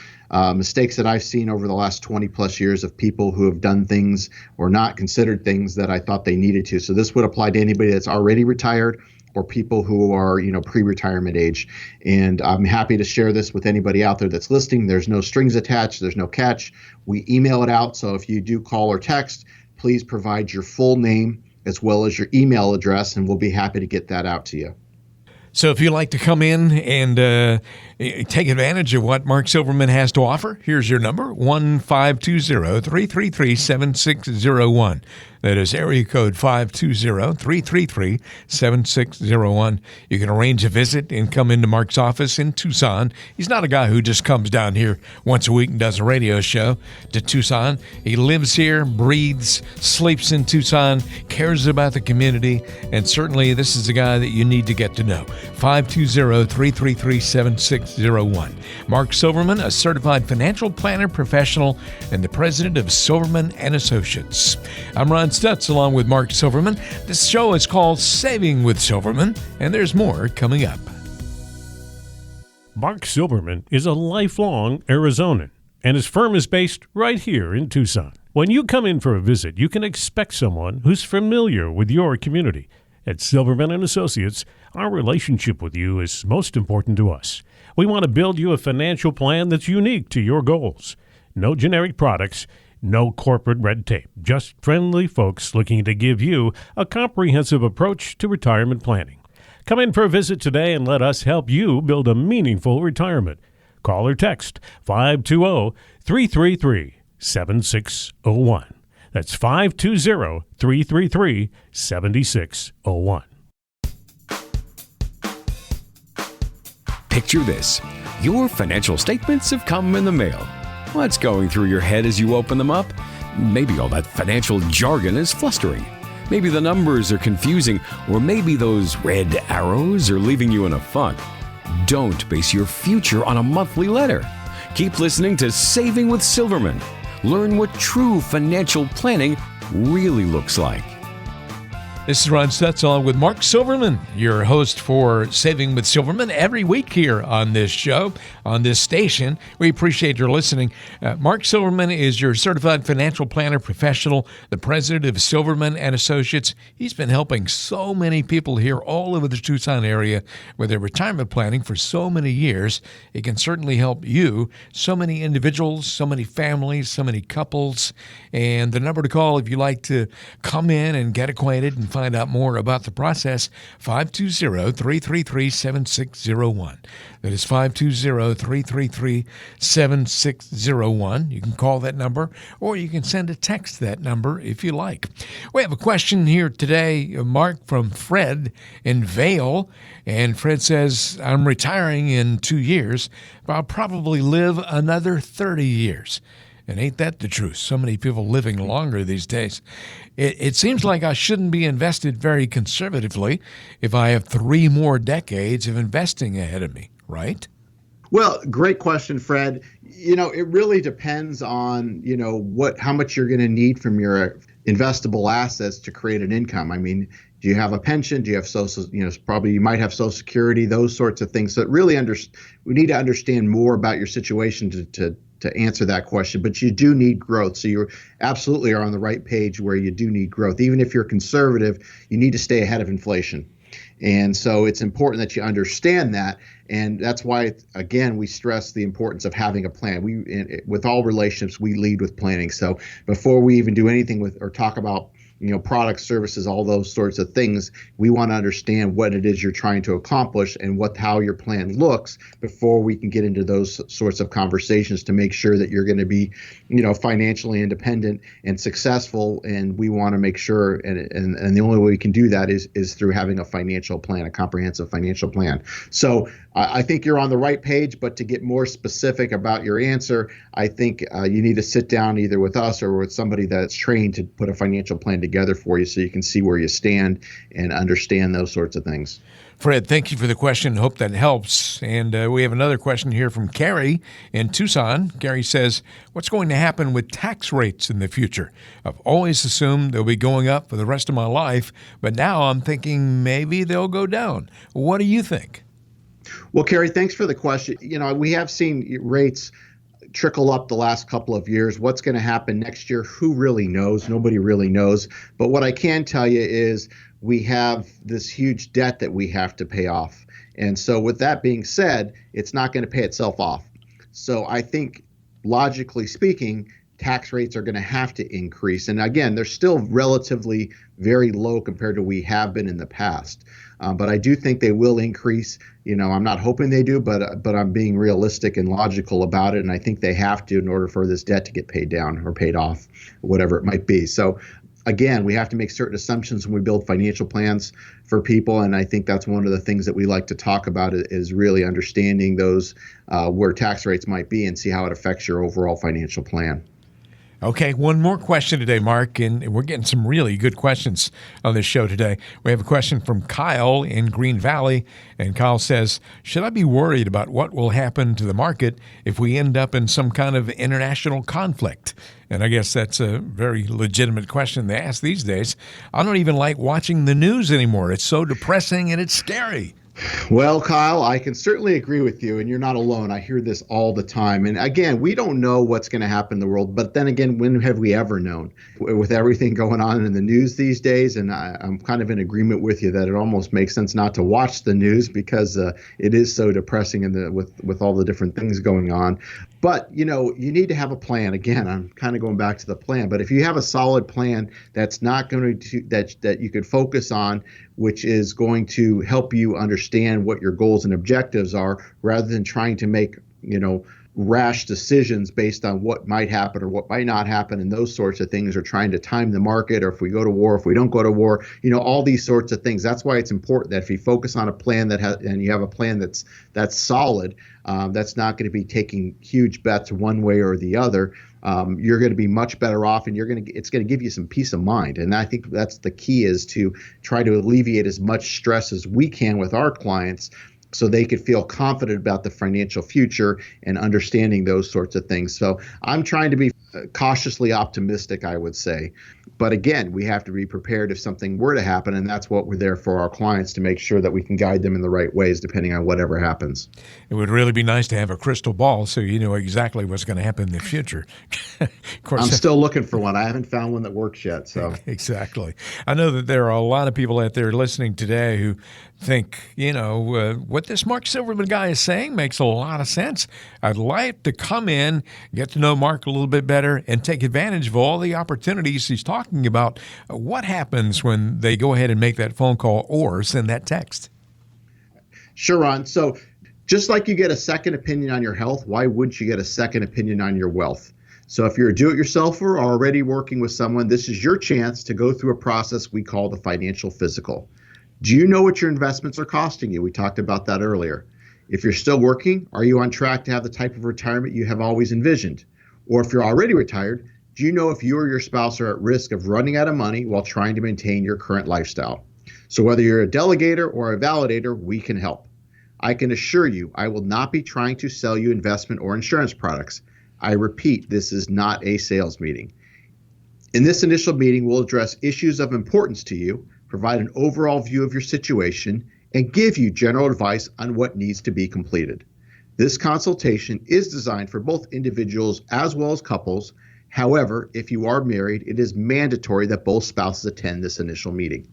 mistakes that I've seen over the last 20 plus years of people who have done things or not considered things that I thought they needed to. So this would apply to anybody that's already retired or people who are, pre-retirement age. And I'm happy to share this with anybody out there that's listening. There's no strings attached. There's no catch. We email it out. So if you do call or text, please provide your full name as well as your email address, and we'll be happy to get that out to you. So if you'd like to come in and take advantage of what Mark Silverman has to offer, here's your number, 1-520-333-7601. That is area code 520-333-7601. You can arrange a visit and come into Mark's office in Tucson. He's not a guy who just comes down here once a week and does a radio show to Tucson. He lives here, breathes, sleeps in Tucson, cares about the community, and certainly this is a guy that you need to get to know. 520-333-7601. Mark Silverman, a certified financial planner professional and the president of Silverman & Associates. I'm Ron Stutz along with Mark Silverman. This show is called Saving with Silverman, and there's more coming up. Mark Silverman is a lifelong Arizonan, and his firm is based right here in Tucson. When you come in for a visit, you can expect someone who's familiar with your community. At Silverman & Associates, our relationship with you is most important to us. We want to build you a financial plan that's unique to your goals. No generic products, no corporate red tape, just friendly folks looking to give you a comprehensive approach to retirement planning. Come in for a visit today and let us help you build a meaningful retirement. Call or text 520-333-7601. That's 520-333-7601. Picture this. Your financial statements have come in the mail. What's going through your head as you open them up? Maybe all that financial jargon is flustering. Maybe the numbers are confusing, or maybe those red arrows are leaving you in a funk. Don't base your future on a monthly letter. Keep listening to Saving with Silverman. Learn what true financial planning really looks like. This is Ron Stutz along with Mark Silverman, your host for Saving with Silverman every week here on this show, on this station. We appreciate your listening. Mark Silverman is your certified financial planner professional, the president of Silverman & Associates. He's been helping so many people here all over the Tucson area with their retirement planning for so many years. It can certainly help you, so many individuals, so many families, so many couples. And the number to call if you'd like to come in and get acquainted and find out more about the process, 520-333-7601. That is 520-333-7601. You can call that number, or you can send a text that number if you like. We have a question here today, Mark, from Fred in Vail. And Fred says, I'm retiring in 2 years, but I'll probably live another 30 years. And ain't that the truth? So many people living longer these days. It seems like I shouldn't be invested very conservatively if I have 3 more decades of investing ahead of me, right? Well, great question, Fred. It really depends on, how much you're going to need from your investable assets to create an income. I mean, do you have a pension? Do you have social, probably you might have Social Security, those sorts of things. So it really we need to understand more about your situation to answer that question, but you do need growth. So you absolutely are on the right page where you do need growth. Even if you're conservative, you need to stay ahead of inflation. And so it's important that you understand that. And that's why, again, we stress the importance of having a plan. With all relationships, we lead with planning. So before we even do anything with or talk about products, services, all those sorts of things, we want to understand what it is you're trying to accomplish and how your plan looks before we can get into those sorts of conversations to make sure that you're going to be, financially independent and successful. And we want to make sure, and the only way we can do that is through having a financial plan, a comprehensive financial plan. So I think you're on the right page, but to get more specific about your answer, I think you need to sit down either with us or with somebody that's trained to put a financial plan together for you so you can see where you stand and understand those sorts of things. Fred, thank you for the question. Hope that helps. And we have another question here from Carrie in Tucson. Carrie says, what's going to happen with tax rates in the future? I've always assumed they'll be going up for the rest of my life, but now I'm thinking maybe they'll go down. What do you think? Well, Carrie, thanks for the question. We have seen rates trickle up the last couple of years. What's going to happen next year? Who really knows? Nobody really knows. But what I can tell you is we have this huge debt that we have to pay off. And so with that being said, it's not going to pay itself off. So I think, logically speaking, tax rates are going to have to increase. And again, they're still relatively very low compared to we have been in the past. But I do think they will increase. I'm not hoping they do, but I'm being realistic and logical about it. And I think they have to in order for this debt to get paid down or paid off, whatever it might be. So again, we have to make certain assumptions when we build financial plans for people. And I think that's one of the things that we like to talk about is really understanding those where tax rates might be and see how it affects your overall financial plan. Okay, one more question today, Mark, and we're getting some really good questions on this show today. We have a question from Kyle in Green Valley, and Kyle says, should I be worried about what will happen to the market if we end up in some kind of international conflict? And I guess that's a very legitimate question to ask these days. I don't even like watching the news anymore. It's so depressing and it's scary. Well, Kyle, I can certainly agree with you, and you're not alone. I hear this all the time. And again, we don't know what's going to happen in the world. But then again, when have we ever known? With everything going on in the news these days, and I'm kind of in agreement with you that it almost makes sense not to watch the news because it is so depressing with all the different things going on. But, you need to have a plan. Again, I'm kind of going back to the plan. But if you have a solid plan that's not going to that you could focus on, which is going to help you understand what your goals and objectives are rather than trying to make, rash decisions based on what might happen or what might not happen and those sorts of things, or trying to time the market, or if we go to war, if we don't go to war, all these sorts of things. That's why it's important that if you focus on a plan and you have a plan that's solid, that's not going to be taking huge bets one way or the other. You're going to be much better off, and it's going to give you some peace of mind. And I think that's the key, is to try to alleviate as much stress as we can with our clients so they could feel confident about the financial future and understanding those sorts of things. So I'm trying to be cautiously optimistic, I would say. But again, we have to be prepared if something were to happen, and that's what we're there for our clients, to make sure that we can guide them in the right ways depending on whatever happens. It would really be nice to have a crystal ball so you know exactly what's going to happen in the future. Of course, I'm still looking for one. I haven't found one that works yet. So exactly. I know that there are a lot of people out there listening today who think, what this Mark Silverman guy is saying makes a lot of sense. I'd like to come in, get to know Mark a little bit better, better and take advantage of all the opportunities he's talking about. What happens when they go ahead and make that phone call or send that text? Sure, Ron. So just like you get a second opinion on your health, why wouldn't you get a second opinion on your wealth? So if you're a do-it-yourselfer or already working with someone, this is your chance to go through a process we call the financial physical. Do you know what your investments are costing you? We talked about that earlier. If you're still working, are you on track to have the type of retirement you have always envisioned? Or if you're already retired, do you know if you or your spouse are at risk of running out of money while trying to maintain your current lifestyle? So whether you're a delegator or a validator, we can help. I can assure you, I will not be trying to sell you investment or insurance products. I repeat, this is not a sales meeting. In this initial meeting, we'll address issues of importance to you, provide an overall view of your situation, and give you general advice on what needs to be completed. This consultation is designed for both individuals as well as couples. However, if you are married, it is mandatory that both spouses attend this initial meeting.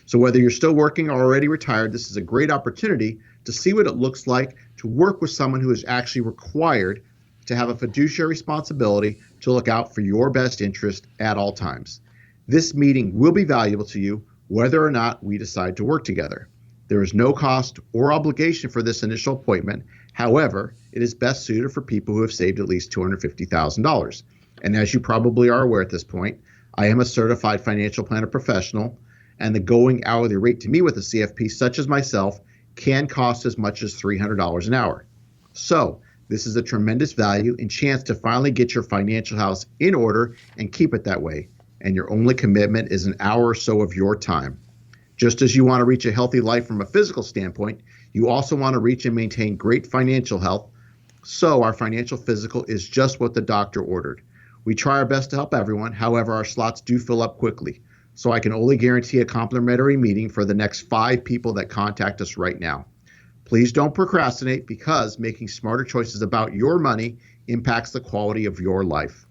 So whether you're still working or already retired, this is a great opportunity to see what it looks like to work with someone who is actually required to have a fiduciary responsibility to look out for your best interest at all times. This meeting will be valuable to you whether or not we decide to work together. There is no cost or obligation for this initial appointment. However, it is best suited for people who have saved at least $250,000. And as you probably are aware at this point, I am a certified financial planner professional, and the going hourly rate to meet with a CFP such as myself can cost as much as $300 an hour. So this is a tremendous value and chance to finally get your financial house in order and keep it that way. And your only commitment is an hour or so of your time. Just as you want to reach a healthy life from a physical standpoint, you also want to reach and maintain great financial health. So our financial physical is just what the doctor ordered. We try our best to help everyone. However, our slots do fill up quickly. So I can only guarantee a complimentary meeting for the next 5 people that contact us right now. Please don't procrastinate, because making smarter choices about your money impacts the quality of your life.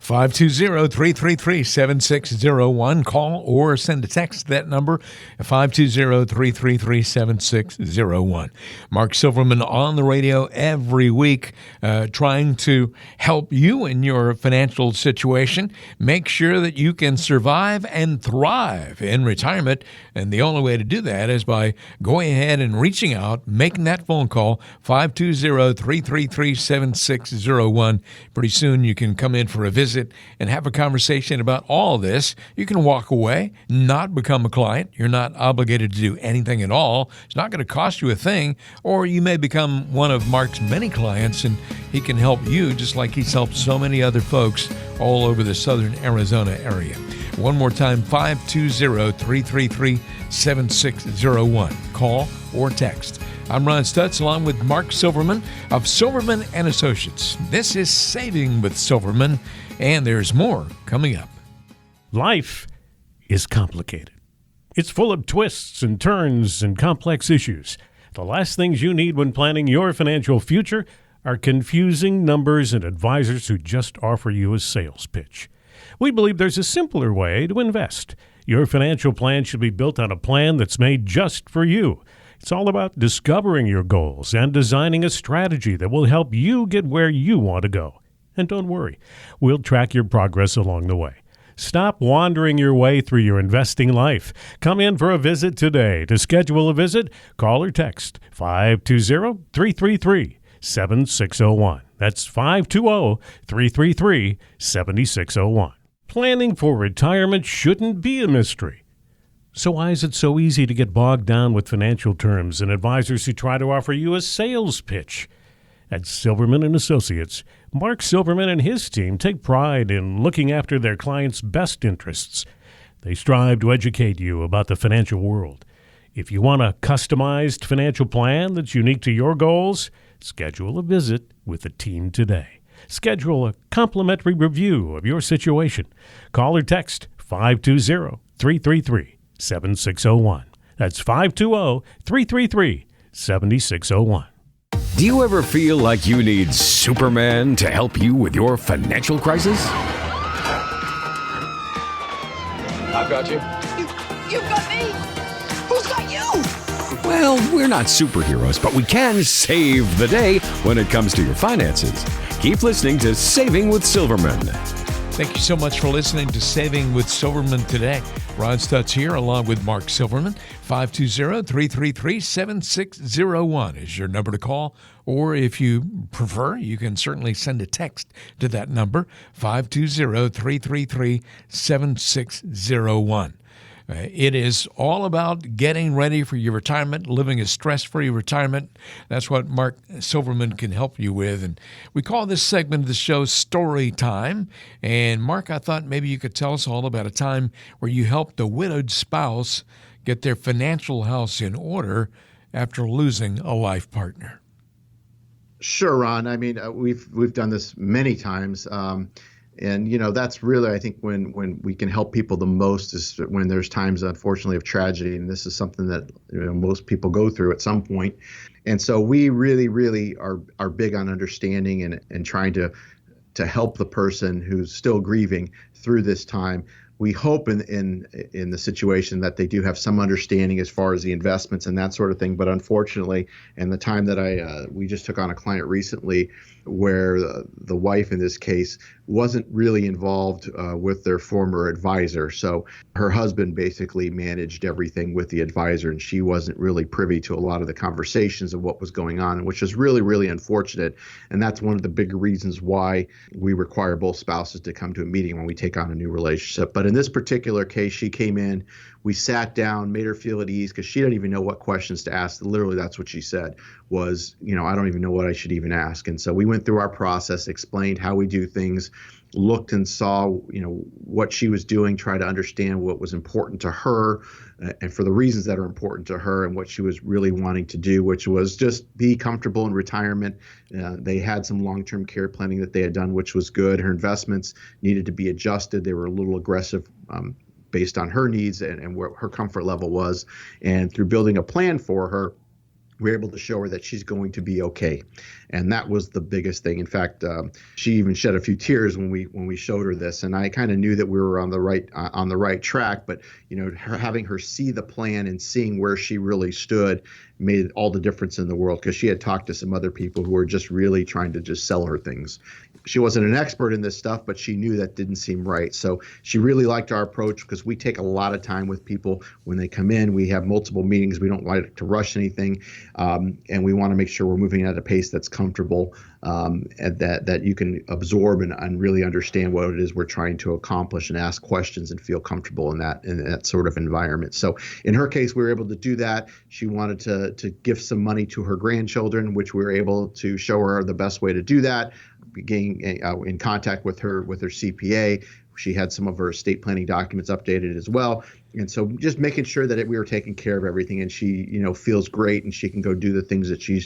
520-333-7601. Call or send a text to that number, 520-333-7601. Mark Silverman on the radio every week, trying to help you in your financial situation. Make sure that you can survive and thrive in retirement. And the only way to do that is by going ahead and reaching out, making that phone call, 520-333-7601. Pretty soon you can come in for a visit and have a conversation about all this. You can walk away, not become a client. You're not obligated to do anything at all. It's not going to cost you a thing. Or you may become one of Mark's many clients, and he can help you just like he's helped so many other folks all over the southern Arizona area. One more time, 520-333-7601. Call or text. I'm Ron Stutz, along with Mark Silverman of Silverman & Associates. This is Saving with Silverman, and there's more coming up. Life is complicated. It's full of twists and turns and complex issues. The last things you need when planning your financial future are confusing numbers and advisors who just offer you a sales pitch. We believe there's a simpler way to invest. Your financial plan should be built on a plan that's made just for you. It's all about discovering your goals and designing a strategy that will help you get where you want to go. And don't worry, we'll track your progress along the way. Stop wandering your way through your investing life. Come in for a visit today. To schedule a visit, call or text 520-333-7601. That's 520-333-7601. Planning for retirement shouldn't be a mystery. So why is it so easy to get bogged down with financial terms and advisors who try to offer you a sales pitch? At Silverman & Associates, Mark Silverman and his team take pride in looking after their clients' best interests. They strive to educate you about the financial world. If you want a customized financial plan that's unique to your goals, schedule a visit with the team today. Schedule a complimentary review of your situation. Call or text 520-333-7601. That's 520-333-7601. Do you ever feel like you need Superman to help you with your financial crisis? I've got you. You've got me. Who's got you? Well, we're not superheroes, but we can save the day when it comes to your finances. Keep listening to Saving with Silverman. Thank you so much for listening to Saving with Silverman today. Ron Stutz here along with Mark Silverman. 520-333-7601 is your number to call. Or if you prefer, you can certainly send a text to that number, 520-333-7601. It is all about getting ready for your retirement, living a stress-free retirement. That's what Mark Silverman can help you with. And we call this segment of the show Story Time. And Mark, I thought maybe you could tell us all about a time where you helped a widowed spouse get their financial house in order after losing a life partner. Sure, Ron. I mean, we've done this many times. And, that's really, I think, when we can help people the most is when there's times, unfortunately, of tragedy. And this is something that most people go through at some point. And so we really, really are big on understanding and trying to help the person who's still grieving through this time. We hope in the situation that they do have some understanding as far as the investments and that sort of thing. But unfortunately, and the time that we just took on a client recently where the wife in this case wasn't really involved with their former advisor. So her husband basically managed everything with the advisor, and she wasn't really privy to a lot of the conversations of what was going on, which is really, really unfortunate. And that's one of the bigger reasons why we require both spouses to come to a meeting when we take on a new relationship. But in this particular case, she came in, we sat down, made her feel at ease because she didn't even know what questions to ask. Literally, that's what she said was, I don't even know what I should even ask. And so we went through our process, explained how we do things, looked and saw, what she was doing, tried to understand what was important to her and for the reasons that are important to her and what she was really wanting to do, which was just be comfortable in retirement. They had some long-term care planning that they had done, which was good. Her investments needed to be adjusted. They were a little aggressive based on her needs and where her comfort level was. And through building a plan for her, we're able to show her that she's going to be okay. And that was the biggest thing. In fact, she even shed a few tears when we showed her this. And I kind of knew that we were on the right track. But having her see the plan and seeing where she really stood made all the difference in the world, because she had talked to some other people who were just really trying to just sell her things. She wasn't an expert in this stuff, but she knew that didn't seem right. So she really liked our approach because we take a lot of time with people when they come in. We have multiple meetings. We don't like to rush anything. And we want to make sure we're moving at a pace that's comfortable and that you can absorb and really understand what it is we're trying to accomplish and ask questions and feel comfortable in that sort of environment. So in her case, we were able to do that. She wanted to give some money to her grandchildren, which we were able to show her the best way to do that. Getting in contact with her CPA. She had some of her estate planning documents updated as well. And so just making sure that we were taking care of everything, and she, feels great and she can go do the things that she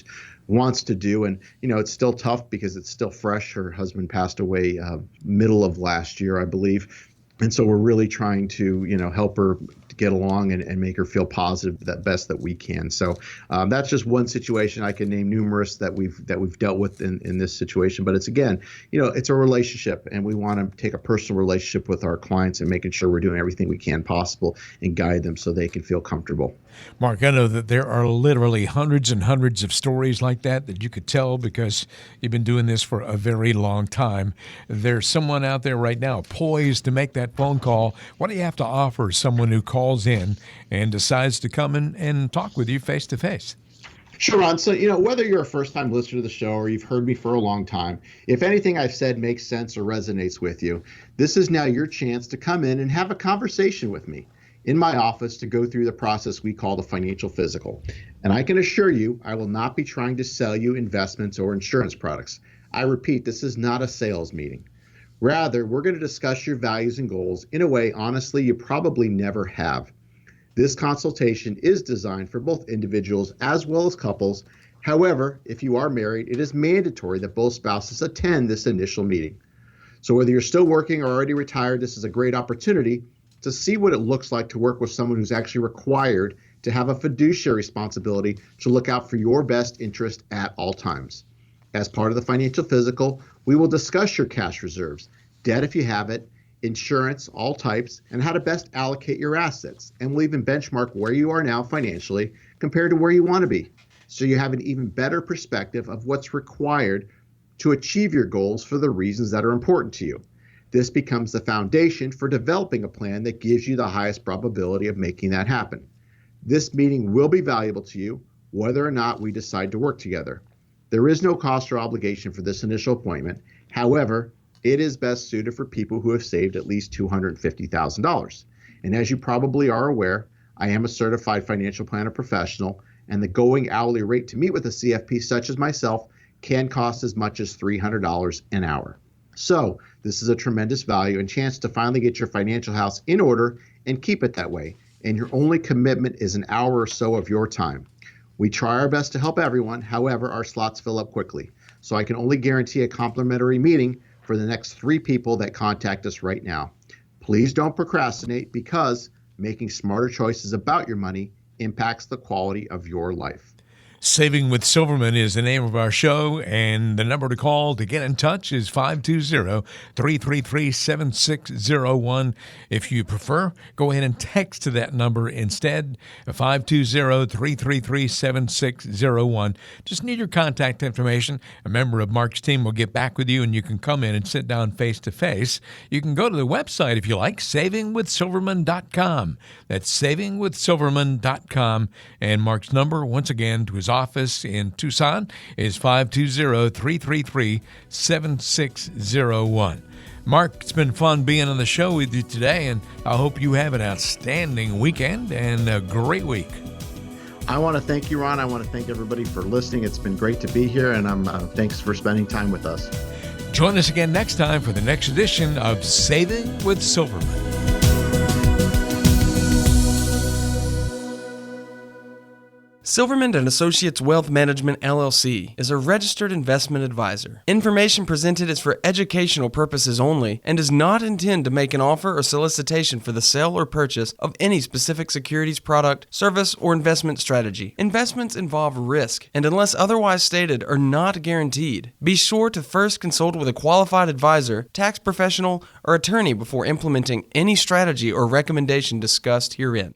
wants to do. And, it's still tough because it's still fresh. Her husband passed away middle of last year, I believe. And so we're really trying to, help her get along and make her feel positive the best that we can. So that's just one situation. I can name numerous that we've dealt with in this situation. But it's, again, it's a relationship, and we want to take a personal relationship with our clients and making sure we're doing everything we can possible and guide them so they can feel comfortable. Mark, I know that there are literally hundreds and hundreds of stories like that you could tell because you've been doing this for a very long time. There's someone out there right now poised to make that phone call. What do you have to offer someone who calls in and decides to come and talk with you face to face? Sure, Ron. So, whether you're a first-time listener to the show or you've heard me for a long time, if anything I've said makes sense or resonates with you, this is now your chance to come in and have a conversation with me in my office to go through the process we call the financial physical. And I can assure you, I will not be trying to sell you investments or insurance products. I repeat, this is not a sales meeting. Rather, we're going to discuss your values and goals in a way, honestly, you probably never have. This consultation is designed for both individuals as well as couples. However, if you are married, it is mandatory that both spouses attend this initial meeting. So whether you're still working or already retired, this is a great opportunity to see what it looks like to work with someone who's actually required to have a fiduciary responsibility to look out for your best interest at all times. As part of the financial physical, we will discuss your cash reserves, debt if you have it, insurance, all types, and how to best allocate your assets. And we'll even benchmark where you are now financially compared to where you want to be, so you have an even better perspective of what's required to achieve your goals for the reasons that are important to you. This becomes the foundation for developing a plan that gives you the highest probability of making that happen. This meeting will be valuable to you, whether or not we decide to work together. There is no cost or obligation for this initial appointment. However, it is best suited for people who have saved at least $250,000. And as you probably are aware, I am a certified financial planner professional, and the going hourly rate to meet with a CFP such as myself can cost as much as $300 an hour. So this is a tremendous value and chance to finally get your financial house in order and keep it that way. And your only commitment is an hour or so of your time. We try our best to help everyone. However, our slots fill up quickly. So I can only guarantee a complimentary meeting for the next 3 people that contact us right now. Please don't procrastinate, because making smarter choices about your money impacts the quality of your life. Saving with Silverman is the name of our show, and the number to call to get in touch is 520-333-7601. If you prefer, go ahead and text to that number instead, 520-333-7601. Just need your contact information. A member of Mark's team will get back with you, and you can come in and sit down face-to-face. You can go to the website if you like, savingwithsilverman.com. That's savingwithsilverman.com. And Mark's number, once again, to his office in Tucson is 520-333-7601. Mark, it's been fun being on the show with you today, and I hope you have an outstanding weekend and a great week. I want to thank you, Ron. I want to thank everybody for listening. It's been great to be here, and thanks for spending time with us. Join us again next time for the next edition of Saving with Silverman. Silverman & Associates Wealth Management, LLC is a registered investment advisor. Information presented is for educational purposes only and does not intend to make an offer or solicitation for the sale or purchase of any specific securities, product, service, or investment strategy. Investments involve risk and, unless otherwise stated, are not guaranteed. Be sure to first consult with a qualified advisor, tax professional, or attorney before implementing any strategy or recommendation discussed herein.